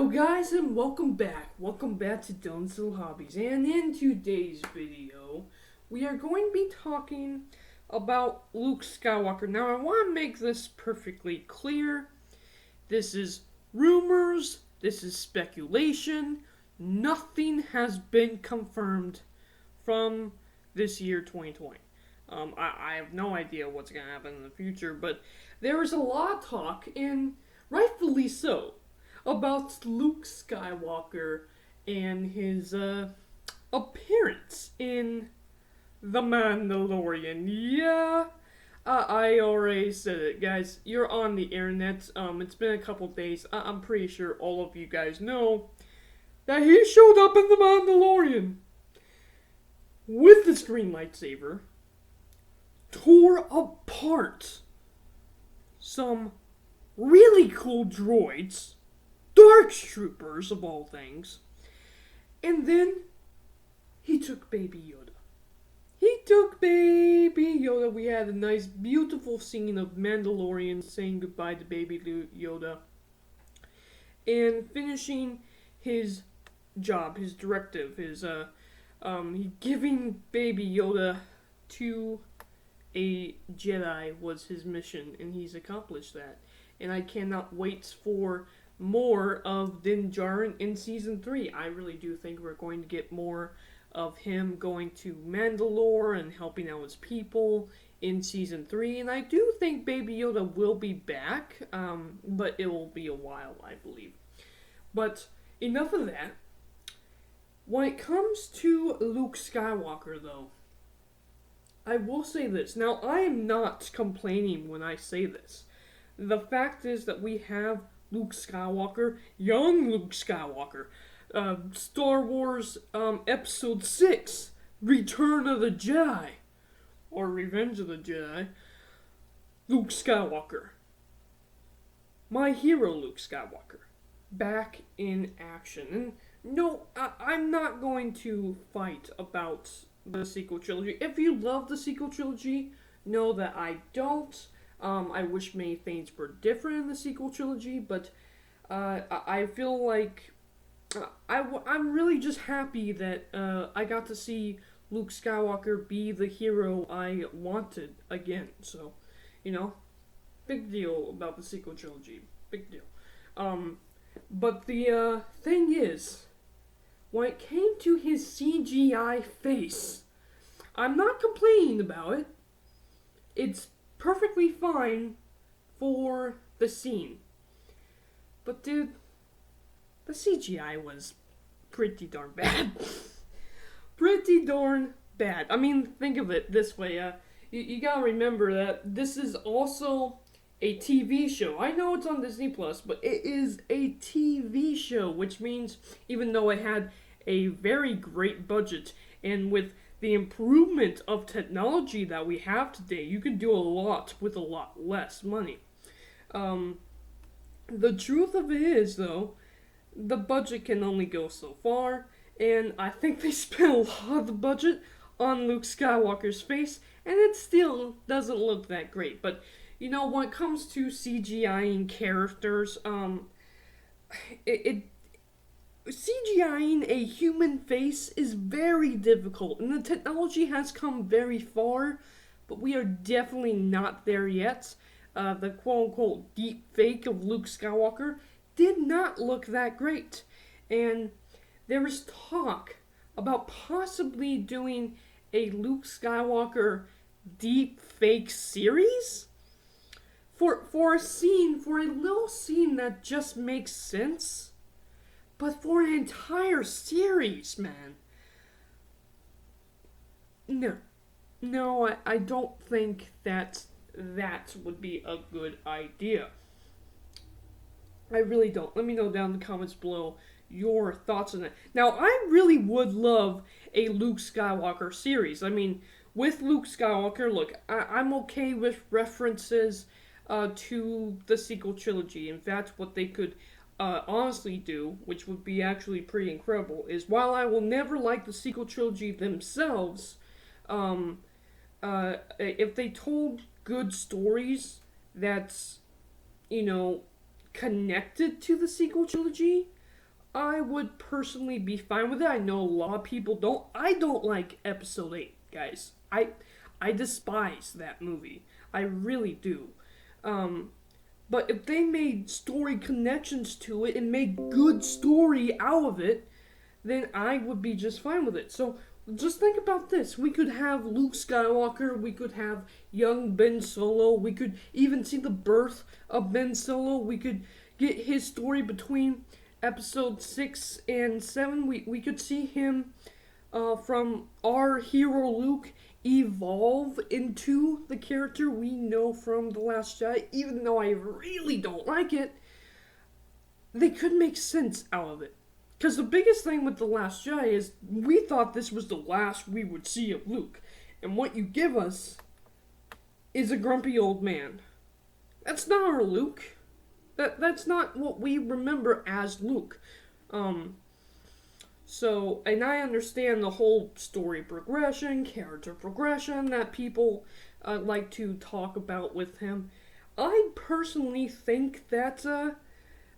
Hello guys and welcome back. Welcome back to Dylan's Little Hobbies. And in today's video, we are going to be talking about Luke Skywalker. Now I want to make this perfectly clear. This is rumors, this is speculation. Nothing has been confirmed from this year 2020. I have no idea what's going to happen in the future, but there is a lot of talk, and rightfully so, about Luke Skywalker and his appearance in The Mandalorian. Yeah, I already said it, guys. You're on the internet. It's been a couple days. I'm pretty sure all of you guys know that he showed up in The Mandalorian with his green lightsaber, tore apart some really cool droids, Dark Troopers of all things, and then he took Baby Yoda. We had a nice, beautiful scene of Mandalorian saying goodbye to Baby Yoda and finishing his job, his directive, giving Baby Yoda to a Jedi was his mission, and he's accomplished that. And I cannot wait for more of Din Djarin in Season 3. I really do think we're going to get more of him going to Mandalore and helping out his people in Season 3. And I do think Baby Yoda will be back, but it will be a while, I believe. But enough of that. When it comes to Luke Skywalker, though, I will say this. Now, I am not complaining when I say this. The fact is that we have Luke Skywalker, young Luke Skywalker, Star Wars Episode 6, Return of the Jedi, or Revenge of the Jedi, Luke Skywalker. My hero, Luke Skywalker, back in action. And no, I'm not going to fight about the sequel trilogy. If you love the sequel trilogy, know that I don't. I wish many things were different in the sequel trilogy, but I feel like I'm really just happy that I got to see Luke Skywalker be the hero I wanted again. So, big deal about the sequel trilogy. Big deal. But the thing is, when it came to his CGI face, I'm not complaining about it. It's perfectly fine for the scene. But dude, the CGI was pretty darn bad. Pretty darn bad. I mean, think of it this way. You gotta remember that this is also a TV show. I know it's on Disney Plus, but it is a TV show, which means even though it had a very great budget, and with the improvement of technology that we have today, you can do a lot with a lot less money. The truth of it is, though, the budget can only go so far, and I think they spent a lot of the budget on Luke Skywalker's face, and it still doesn't look that great. But, when it comes to CGIing characters, CGIing a human face is very difficult, and the technology has come very far, but we are definitely not there yet. The quote-unquote deep fake of Luke Skywalker did not look that great, and there is talk about possibly doing a Luke Skywalker deep fake series for a little scene that just makes sense. But for an entire series, man. No, I don't think that would be a good idea. I really don't. Let me know down in the comments below your thoughts on that. Now, I really would love a Luke Skywalker series. I mean, with Luke Skywalker, look, I'm okay with references to the sequel trilogy. In fact, what they could honestly do, which would be actually pretty incredible, is while I will never like the sequel trilogy themselves, if they told good stories that's, connected to the sequel trilogy, I would personally be fine with it. I know a lot of people don't. I don't like Episode 8, guys. I despise that movie. I really do. But if they made story connections to it and made good story out of it, then I would be just fine with it. So just think about this. We could have Luke Skywalker, we could have young Ben Solo, we could even see the birth of Ben Solo, we could get his story between episode 6 and 7. We could see him from our hero Luke evolve into the character we know from The Last Jedi. Even though I really don't like it, they could make sense out of it. Because the biggest thing with The Last Jedi is we thought this was the last we would see of Luke. And what you give us is a grumpy old man. That's not our Luke. That's not what we remember as Luke. So, and I understand the whole story progression, character progression that people like to talk about with him. I personally think that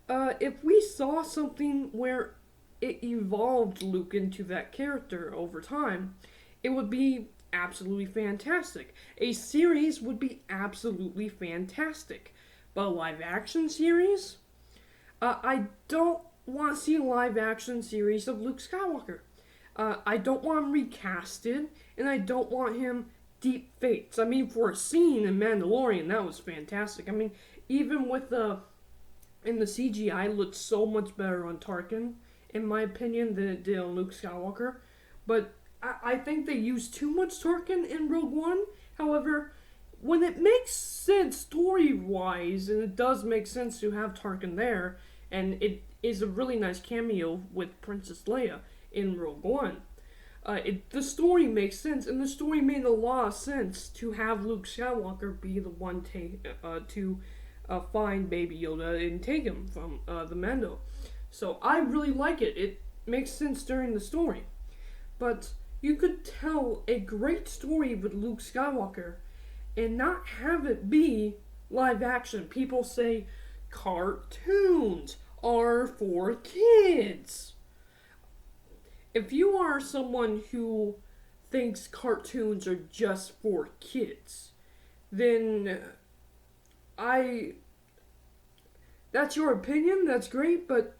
if we saw something where it evolved Luke into that character over time, it would be absolutely fantastic. A series would be absolutely fantastic. But a live action series? I don't want to see a live action series of Luke Skywalker. I don't want him recasted, and I don't want him deep faked. I mean, for a scene in Mandalorian, that was fantastic. I mean, even with in the CGI, it looked so much better on Tarkin, in my opinion, than it did on Luke Skywalker. But I think they used too much Tarkin in Rogue One. However, when it makes sense story-wise, and it does make sense to have Tarkin there, and it is a really nice cameo with Princess Leia in Rogue One. The story makes sense, and the story made a lot of sense to have Luke Skywalker be the one to find Baby Yoda and take him from the Mando. So I really like it. It makes sense during the story. But you could tell a great story with Luke Skywalker and not have it be live action. People say cartoons are for kids. If you are someone who thinks cartoons are just for kids, then that's your opinion, that's great, but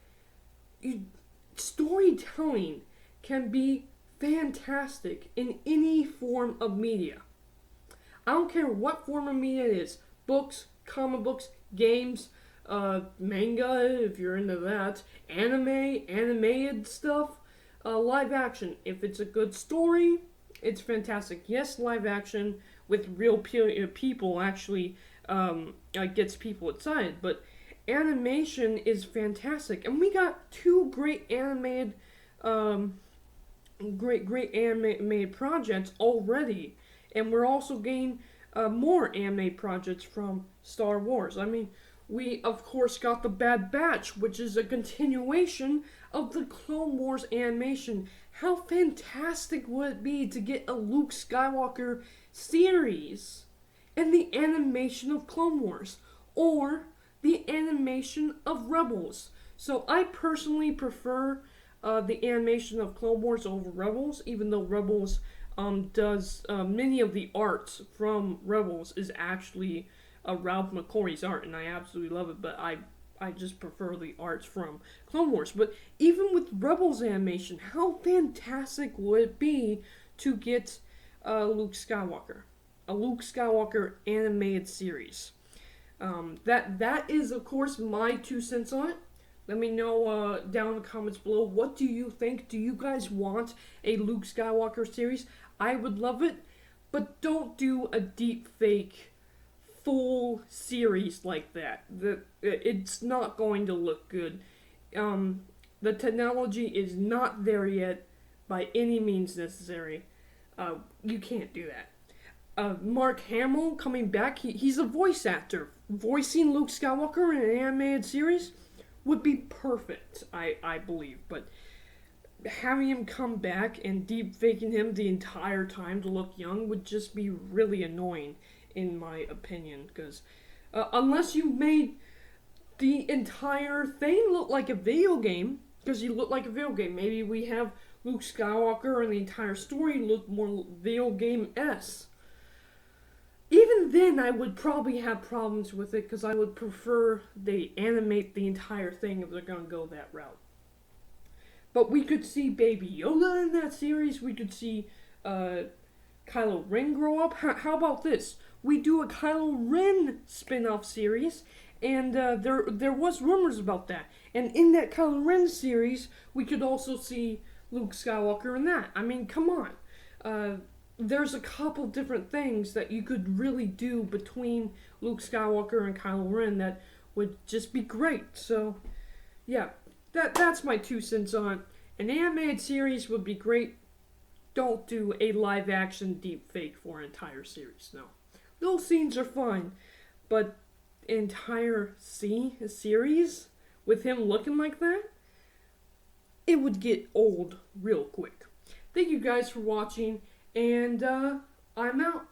storytelling can be fantastic in any form of media. I don't care what form of media it is. Books, comic books, games, manga, if you're into that, anime, animated stuff, live action. If it's a good story, it's fantastic. Yes, live action with real people actually gets people excited, but animation is fantastic. And we got two great animated projects already. And we're also getting more anime projects from Star Wars. I mean, we of course got the Bad Batch, which is a continuation of the Clone Wars animation. How fantastic would it be to get a Luke Skywalker series and the animation of Clone Wars, or the animation of Rebels? So I personally prefer the animation of Clone Wars over Rebels, even though Rebels does many of the art from Rebels is actually Ralph McQuarrie's art, and I absolutely love it, but I just prefer the arts from Clone Wars. But even with Rebels animation, how fantastic would it be to get Luke Skywalker? A Luke Skywalker animated series. That is, of course, my 2 cents on it. Let me know down in the comments below, what do you think? Do you guys want a Luke Skywalker series? I would love it, but don't do a deep fake full series like that. It's not going to look good. The technology is not there yet by any means necessary. You can't do that. Mark Hamill coming back, he's a voice actor. Voicing Luke Skywalker in an animated series would be perfect, I believe. But having him come back and deep faking him the entire time to look young would just be really annoying, in my opinion. Because unless you made the entire thing look like a video game, because he looked like a video game. Maybe we have Luke Skywalker and the entire story look more video game-esque. Even then, I would probably have problems with it because I would prefer they animate the entire thing if they're going to go that route. But we could see Baby Yoda in that series. We could see Kylo Ren grow up. How about this? We do a Kylo Ren spin-off series, and there was rumors about that. And in that Kylo Ren series, we could also see Luke Skywalker in that. I mean, come on. There's a couple different things that you could really do between Luke Skywalker and Kylo Ren that would just be great. So, yeah, that's my 2 cents on it. An animated series would be great. Don't do a live-action deep fake for an entire series, no. Those scenes are fine, but entire series with him looking like that, it would get old real quick. Thank you guys for watching, and I'm out.